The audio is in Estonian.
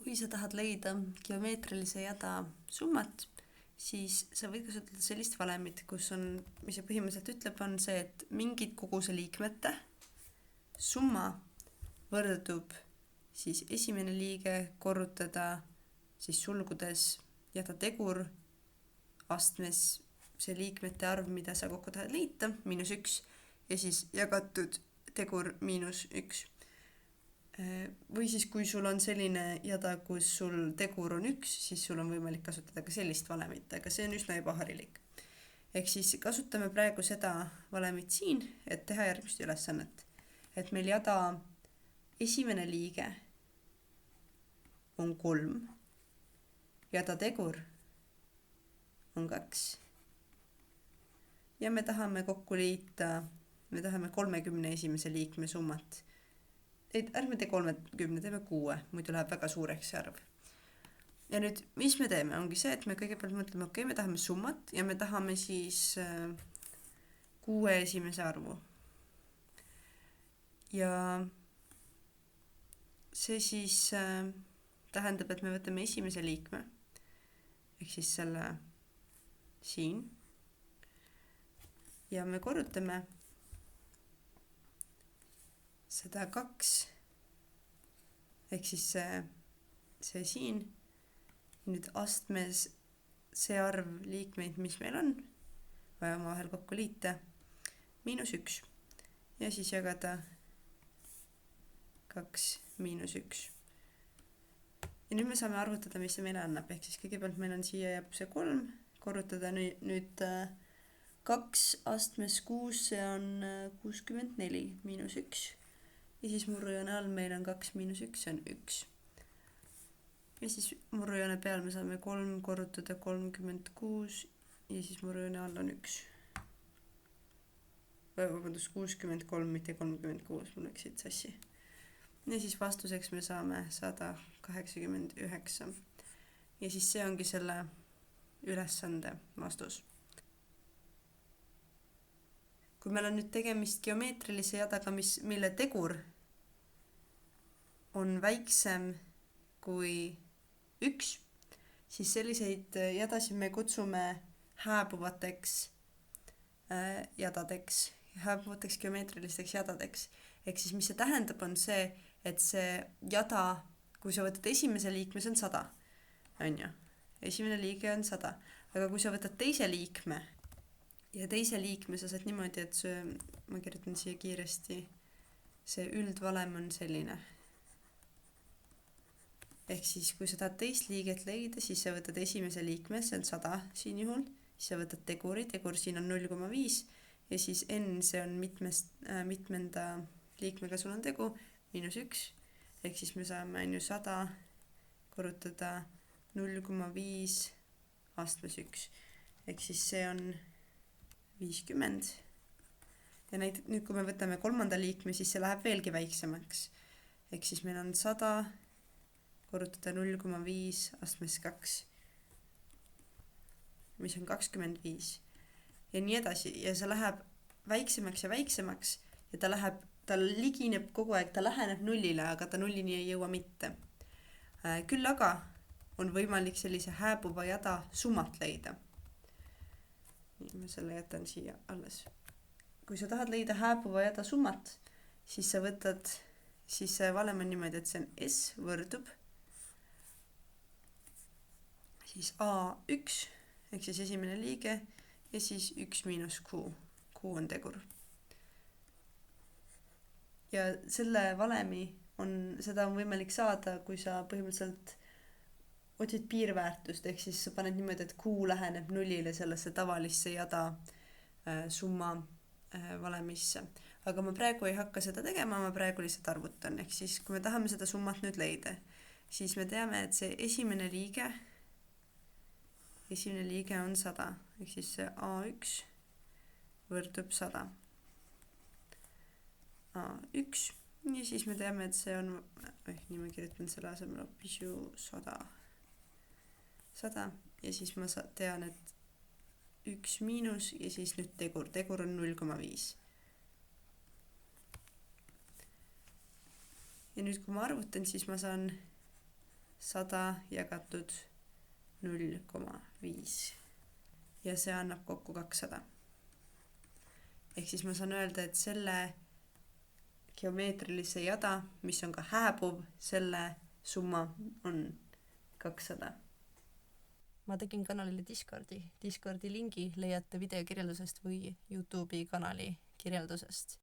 Kui sa tahad leida geomeetrilise jada summat, siis sa võid kasutada sellist valemit, kus on, mis see põhimõtteliselt ütleb, on see, et mingid koguse liikmete summa võrdub siis esimene liige korrutada siis sulgudes jada tegur astmes see liikmete arv, mida sa kokku tahad liita, -1 ja siis jagatud tegur -1. Või siis kui sul on selline jada, kus sul tegur on 1, siis sul on võimalik kasutada ka sellist valemit, aga see on üsna ebaharilik. Ehk siis kasutame praegu seda valemit siin, et teha järgmist ülesannet. Et meil jada esimene liige on 3, jada tegur on 2 ja me tahame kokku liita, me tahame 31 liikme summat. Ärme tee 30, teeme 6, muidu läheb väga suureks see arv. Ja nüüd, mis me teeme, ongi see, et me kõigepealt mõtleme, okei, me tahame summat ja me tahame siis 6 esimese arvu. Ja see siis tähendab, et me võtame esimese liikme, ehk siis selle siin, ja me korrutame seda 2, ehk siis see siin, nüüd astmes see arv liikmeid, mis meil on, vaja omavahel kokku liita, -1 ja siis jagada 2 -1. Ja nüüd me saame arvutada, mis see meile annab, ehk siis kõigepealt meil on siia jääb see 3, korrutada nüüd 2 astmes 6, see on 64 -1. Ja siis murrujoone all meil on 2 -1, see on 1. Ja siis murrujoone peal me saame 3 korrutada 36 ja siis murrujoone all on 1. Vabandust, 63, mitte 36, mul läks siit sassi. Ja siis vastuseks me saame 189. Ja siis see ongi selle ülesande vastus. Kui meil on nüüd tegemist geomeetrilise jadaga, mille tegur on väiksem kui 1, siis selliseid jadasid me kutsume hääbuvateks jadadeks, hääbuvateks geomeetrilisteks jadadeks. Ehk siis mis see tähendab, on see, et see jada, kui sa võtad esimese liikme, see on 100, on ju. Esimene liige on 100, aga kui sa võtad teise liikme, ja teise liikme sa saad niimoodi, et ma kirjutan siia kiiresti, see üldvalem on selline. Ehk siis, kui sa tahad teist liiget leida, siis sa võtad esimese liikme, see on 100 siin juhul, siis sa võtad teguri, tegur siin on 0,5 ja siis n, see on mitmenda liikmega sul on tegu, -1, ehk siis me saame 100 korrutada 0,5 astmes 1, ehk siis see on 50. Ja nüüd, kui me võtame kolmanda liikme, siis see läheb veelgi väiksemaks. Ehk siis meil on 100 korrutada 0,5 astmes 2, mis on 25. Ja nii edasi. Ja see läheb väiksemaks ja väiksemaks ja ta ligineb kogu aeg, ta läheneb nullile, aga ta nullini ei jõua mitte. Küll aga on võimalik sellise hääbuva jada summat leida. Nii, ma selle jätan siia alles. Kui sa tahad leida hääbuva jada summat, siis sa võtad, siis see valem on niimoodi, et see on S võrdub siis A1, ehk siis esimene liige, ja siis 1 miinus Q. Q on tegur. Ja selle valemi seda on võimalik saada, kui sa põhimõtteliselt otsid piirväärtust, ehk siis sa paned niimoodi, et Q läheneb nullile sellesse tavalisse jada summa valemisse. Aga ma praegu ei hakka seda tegema, ma praegu lihtsalt arvutan. Ehk siis, kui me tahame seda summat nüüd leida, siis me teame, et see esimene liige on 100. Ehk siis see A1 võrdub 100. A1 ja siis me teame, et see on, nii ma kirjutan selle asemel hoopis ju 100 ja siis ma tean, et 1 miinus ja siis nüüd tegur on 0,5. Ja nüüd, kui ma arvutan, siis ma saan 100 jagatud 0,5 ja see annab kokku 200. Ehk siis ma saan öelda, et selle geomeetrilise jada, mis on ka hääbuv, selle summa on 200. Ma tegin kanalile Discordi lingi leiate video kirjeldusest või YouTube'i kanali kirjeldusest.